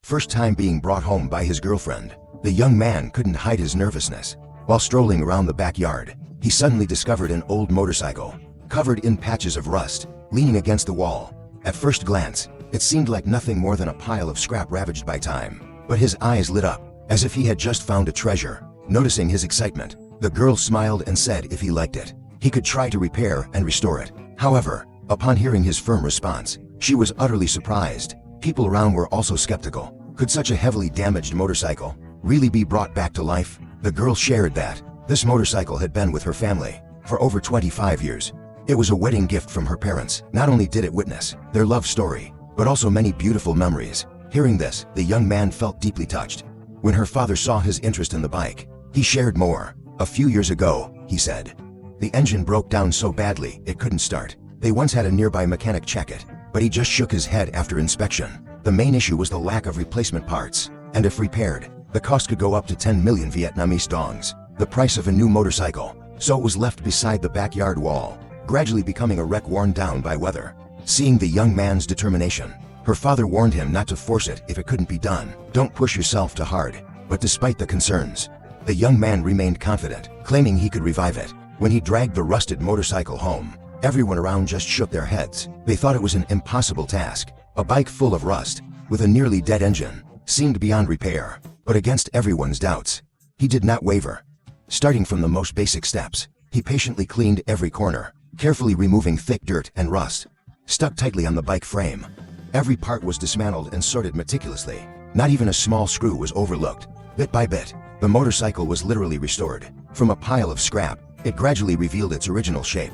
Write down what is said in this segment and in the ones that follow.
First time being brought home by his girlfriend, the young man couldn't hide his nervousness. While strolling around the backyard, he suddenly discovered an old motorcycle, covered in patches of rust, leaning against the wall. At first glance, it seemed like nothing more than a pile of scrap ravaged by time. But his eyes lit up, as if he had just found a treasure. Noticing his excitement, the girl smiled and said if he liked it, he could try to repair and restore it. However, upon hearing his firm response, she was utterly surprised. People around were also skeptical. Could such a heavily damaged motorcycle really be brought back to life? The girl shared that this motorcycle had been with her family for over 25 years. It was a wedding gift from her parents. Not only did it witness their love story, but also many beautiful memories. Hearing this, the young man felt deeply touched. When her father saw his interest in the bike, he shared more. A few years ago, he said, the engine broke down so badly it couldn't start. They once had a nearby mechanic check it, but he just shook his head after inspection. The main issue was the lack of replacement parts, and if repaired, the cost could go up to 10 million Vietnamese dongs, the price of a new motorcycle. So it was left beside the backyard wall, gradually becoming a wreck worn down by weather. Seeing the young man's determination, her father warned him not to force it if it couldn't be done. Don't push yourself too hard. But despite the concerns, the young man remained confident, claiming he could revive it. When he dragged the rusted motorcycle home, everyone around just shook their heads. They thought it was an impossible task. A bike full of rust, with a nearly dead engine, seemed beyond repair. But against everyone's doubts, he did not waver. Starting from the most basic steps, he patiently cleaned every corner, carefully removing thick dirt and rust stuck tightly on the bike frame. Every part was dismantled and sorted meticulously. Not even a small screw was overlooked. Bit by bit, the motorcycle was literally restored. From a pile of scrap, it gradually revealed its original shape.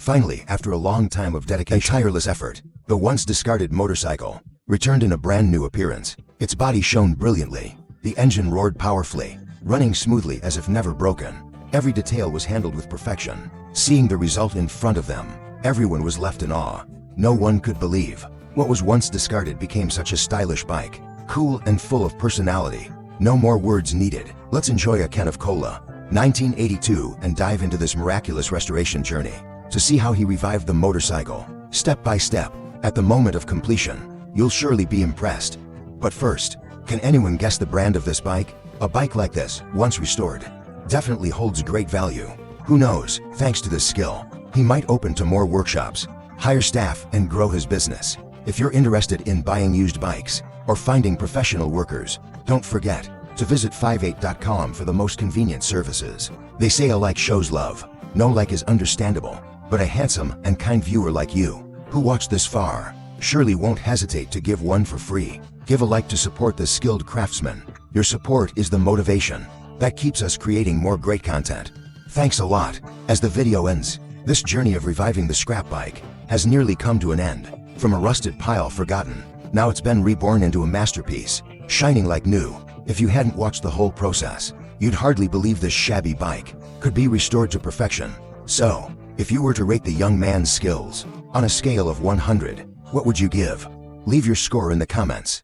Finally, after a long time of dedication and tireless effort, the once discarded motorcycle returned in a brand new appearance. Its body shone brilliantly. The engine roared powerfully, running smoothly as if never broken. Every detail was handled with perfection. Seeing the result in front of them, everyone was left in awe. No one could believe what was once discarded became such a stylish bike. Cool and full of personality. No more words needed. Let's enjoy a can of cola. 1982 and dive into this miraculous restoration journey to see how he revived the motorcycle, step by step. At the moment of completion, you'll surely be impressed. But first, can anyone guess the brand of this bike? A bike like this, once restored, definitely holds great value. Who knows, thanks to this skill, he might open to more workshops, hire staff, and grow his business. If you're interested in buying used bikes or finding professional workers, don't forget to visit 58.com for the most convenient services. They say a like shows love. No like is understandable, but a handsome and kind viewer like you, who watched this far, surely won't hesitate to give one for free. Give a like to support this skilled craftsman. Your support is the motivation that keeps us creating more great content. Thanks a lot. As the video ends, this journey of reviving the scrap bike has nearly come to an end. From a rusted pile forgotten, now it's been reborn into a masterpiece, shining like new. If you hadn't watched the whole process, you'd hardly believe this shabby bike could be restored to perfection. So, if you were to rate the young man's skills on a scale of 100, what would you give? Leave your score in the comments.